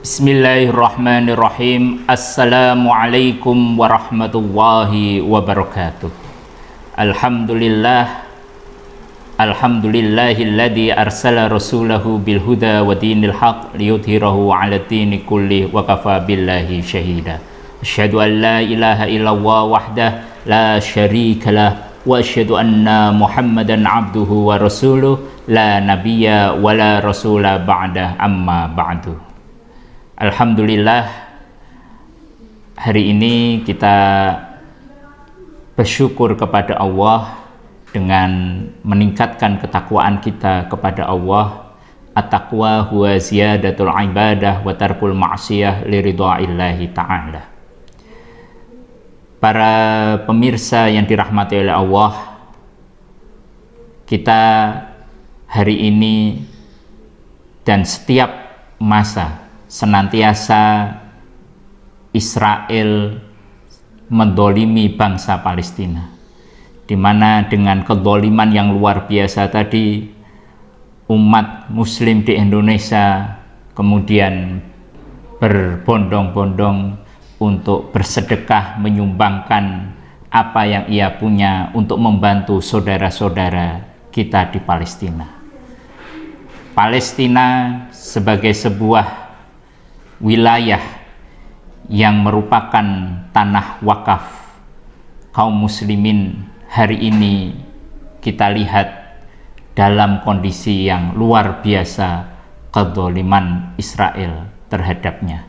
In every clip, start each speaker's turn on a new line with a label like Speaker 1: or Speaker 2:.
Speaker 1: Bismillahirrahmanirrahim. Assalamualaikum warahmatullahi wabarakatuh. Alhamdulillahilladzi arsala rasulahu bil huda wa dinil haq liyudhhirahu 'ala dini kulli wa kafa billahi syahida. Asyhadu an la ilaha illallah wahdah la syarikalah wa asyhadu anna Muhammadan abduhu wa rasuluh la nabiyya wa la rasula ba'da amma ba'du. Alhamdulillah, hari ini kita bersyukur kepada Allah dengan meningkatkan ketakwaan kita kepada Allah. At-taqwa huwa ziyadatul ibadah wa tarkul ma'siyah liridwa'illahi ta'ala. Para pemirsa yang dirahmati oleh Allah, kita hari ini dan setiap masa senantiasa Israel mendolimi bangsa Palestina, di mana dengan kedoliman yang luar biasa tadi, umat muslim di Indonesia kemudian berbondong-bondong untuk bersedekah menyumbangkan apa yang ia punya untuk membantu saudara-saudara kita di Palestina. Palestina sebagai sebuah wilayah yang merupakan tanah wakaf kaum muslimin, hari ini kita lihat dalam kondisi yang luar biasa kezaliman Israel terhadapnya.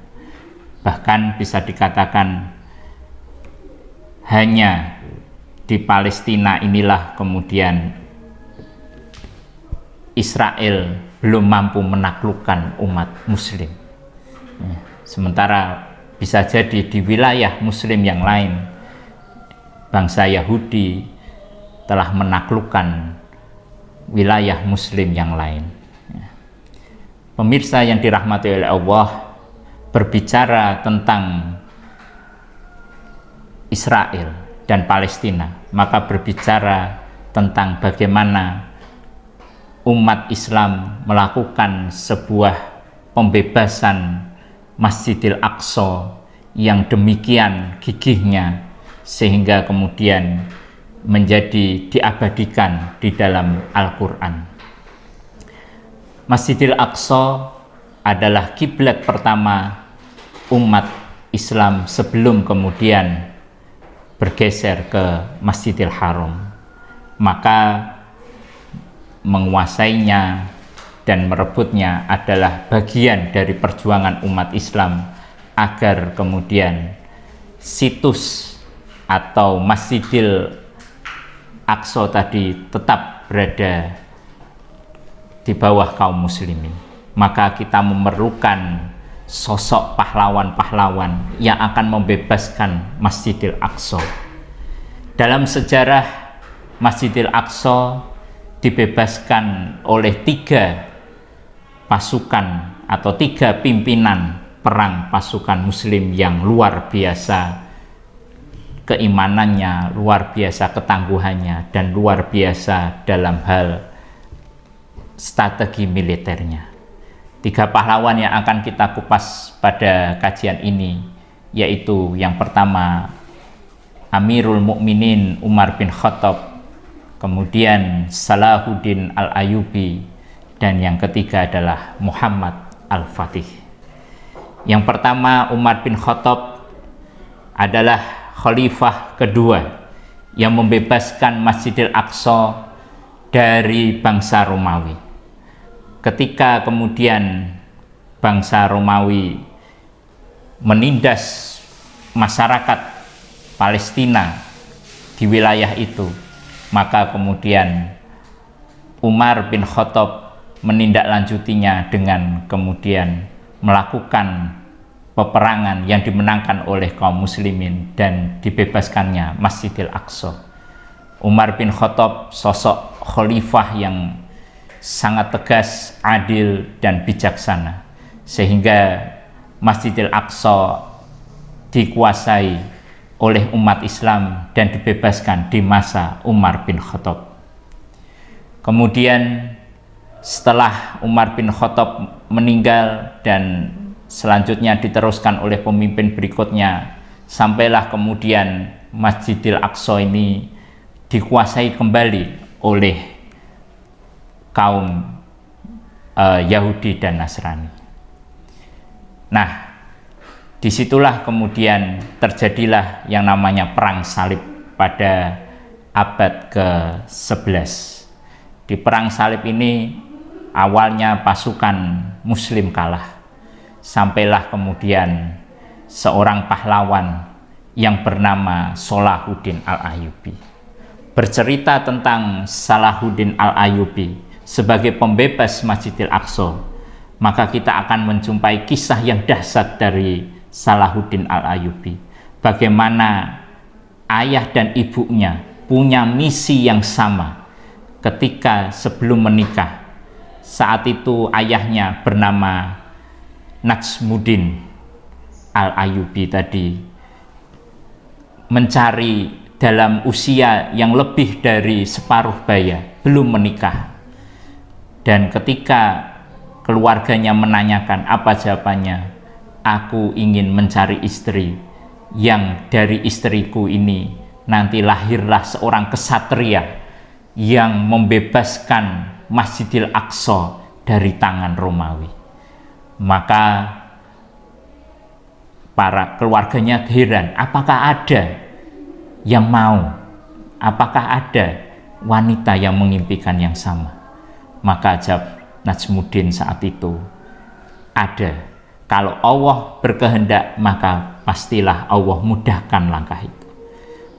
Speaker 1: Bahkan bisa dikatakan hanya di Palestina inilah kemudian Israel belum mampu menaklukkan umat muslim. Sementara bisa jadi di wilayah muslim yang lain, bangsa Yahudi telah menaklukkan wilayah muslim yang lain. Pemirsa yang dirahmati oleh Allah, berbicara tentang Israel dan Palestina, maka berbicara tentang bagaimana umat Islam melakukan sebuah pembebasan Masjidil Aqsa yang demikian gigihnya sehingga kemudian menjadi diabadikan di dalam Al-Quran. Masjidil Aqsa adalah kiblat pertama umat Islam sebelum kemudian bergeser ke Masjidil Haram. Maka menguasainya dan merebutnya adalah bagian dari perjuangan umat Islam agar kemudian situs atau Masjidil Aqsa tadi tetap berada di bawah kaum muslimin. Maka kita memerlukan sosok pahlawan-pahlawan yang akan membebaskan Masjidil Aqsa. Dalam sejarah, Masjidil Aqsa dibebaskan oleh 3 pasukan atau 3 pimpinan perang pasukan muslim yang luar biasa keimanannya, luar biasa ketangguhannya, dan luar biasa dalam hal strategi militernya. 3 pahlawan yang akan kita kupas pada kajian ini, yaitu yang pertama Amirul Mukminin Umar bin Khattab, kemudian Salahuddin Al-Ayyubi, dan yang ketiga adalah Muhammad Al-Fatih. Yang pertama, Umar bin Khattab adalah khalifah kedua yang membebaskan Masjidil Aqsa dari bangsa Romawi. Ketika kemudian bangsa Romawi menindas masyarakat Palestina di wilayah itu, maka kemudian Umar bin Khattab menindaklanjutinya dengan kemudian melakukan peperangan yang dimenangkan oleh kaum muslimin dan dibebaskannya Masjidil Aqsa. Umar bin Khattab sosok khalifah yang sangat tegas, adil, dan bijaksana, sehingga Masjidil Aqsa dikuasai oleh umat Islam dan dibebaskan di masa Umar bin Khattab. Kemudian setelah Umar bin Khattab meninggal dan selanjutnya diteruskan oleh pemimpin berikutnya, sampailah kemudian Masjidil Aqsa ini dikuasai kembali oleh kaum Yahudi dan Nasrani. Nah, disitulah kemudian terjadilah yang namanya Perang Salib pada abad ke-11. Di Perang Salib ini awalnya pasukan Muslim kalah, sampailah kemudian seorang pahlawan yang bernama Salahuddin Al-Ayyubi. Bercerita tentang Salahuddin Al-Ayyubi sebagai pembebas Masjidil Aqsa, maka kita akan menjumpai kisah yang dahsyat dari Salahuddin Al-Ayyubi. Bagaimana ayah dan ibunya punya misi yang sama ketika sebelum menikah. Saat itu ayahnya bernama Najmuddin Al-Ayyubi tadi mencari dalam usia yang lebih dari separuh baya, belum menikah. Dan ketika keluarganya menanyakan, apa jawabannya? Aku ingin mencari istri yang dari istriku ini nanti lahirlah seorang kesatria yang membebaskan Masjidil Aqsa dari tangan Romawi. Maka para keluarganya heran, apakah ada yang mau? Apakah ada wanita yang mengimpikan yang sama? Maka jawab Najmuddin saat itu, ada. Kalau Allah berkehendak, maka pastilah Allah mudahkan langkah itu.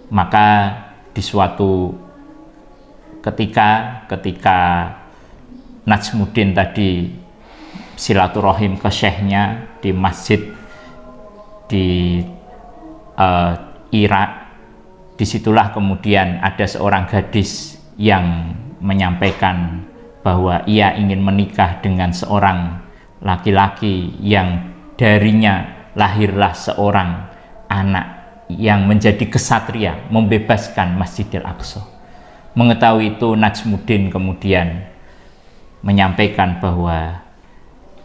Speaker 1: Maka di suatu ketika Najmuddin tadi silaturahim ke syekhnya di masjid di Irak, disitulah kemudian ada seorang gadis yang menyampaikan bahwa ia ingin menikah dengan seorang laki-laki yang darinya lahirlah seorang anak yang menjadi kesatria membebaskan Masjidil Aqsa. Mengetahui itu, Najmuddin kemudian menyampaikan bahwa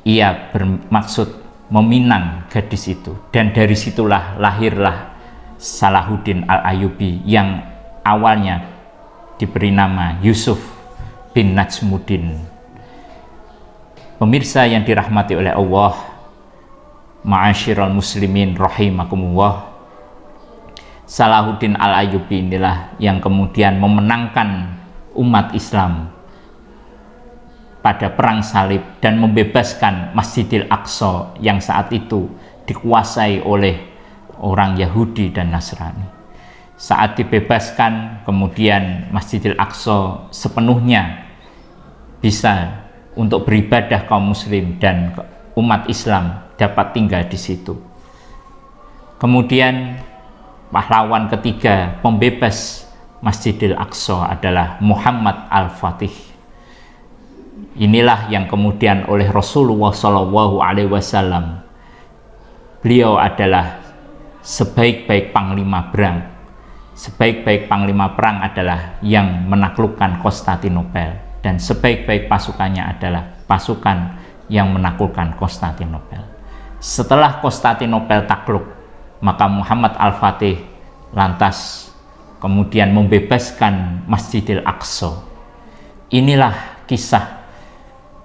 Speaker 1: ia bermaksud meminang gadis itu, dan dari situlah lahirlah Salahuddin Al-Ayyubi yang awalnya diberi nama Yusuf bin Najmuddin. Pemirsa yang dirahmati oleh Allah, ma'asyiral muslimin rahimakumullah, Salahuddin Al-Ayyubi inilah yang kemudian memenangkan umat Islam pada Perang Salib dan membebaskan Masjidil Aqsa yang saat itu dikuasai oleh orang Yahudi dan Nasrani. Saat dibebaskan, kemudian Masjidil Aqsa sepenuhnya bisa untuk beribadah kaum muslim dan umat Islam dapat tinggal di situ. Kemudian pahlawan ketiga pembebas Masjidil Aqsa adalah Muhammad Al-Fatih. Inilah yang kemudian oleh Rasulullah SAW, beliau adalah sebaik-baik panglima perang. Sebaik-baik panglima perang adalah yang menaklukkan Konstantinopel, dan sebaik-baik pasukannya adalah pasukan yang menaklukkan Konstantinopel. Setelah Konstantinopel takluk, maka Muhammad Al-Fatih lantas kemudian membebaskan Masjidil Aqsa. Inilah kisah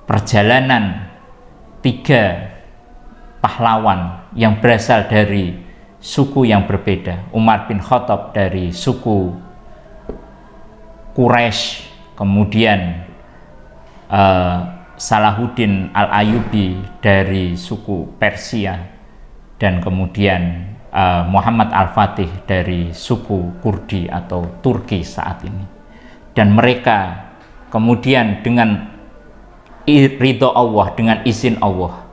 Speaker 1: perjalanan tiga pahlawan yang berasal dari suku yang berbeda. Umar bin Khattab dari suku Quraisy, kemudian Salahuddin Al-Ayyubi dari suku Persia, dan kemudian Muhammad Al-Fatih dari suku Kurdi atau Turki saat ini. Dan mereka kemudian dengan ridho Allah, dengan izin Allah,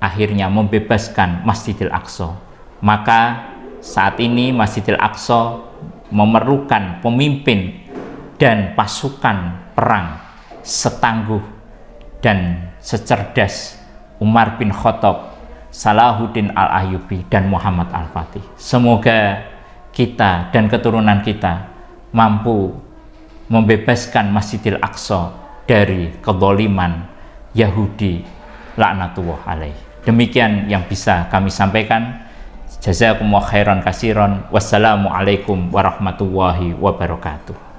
Speaker 1: akhirnya membebaskan Masjidil Aqsa. Maka saat ini Masjidil Aqsa memerlukan pemimpin dan pasukan perang setangguh dan secerdas Umar bin Khattab, Salahuddin Al-Ayyubi, dan Muhammad Al-Fatih. Semoga kita dan keturunan kita mampu membebaskan Masjidil Aqsa dari kezaliman Yahudi laknatullah alaih. Demikian yang bisa kami sampaikan. Jazakumullah khairan kasiron. Wassalamualaikum warahmatullahi wabarakatuh.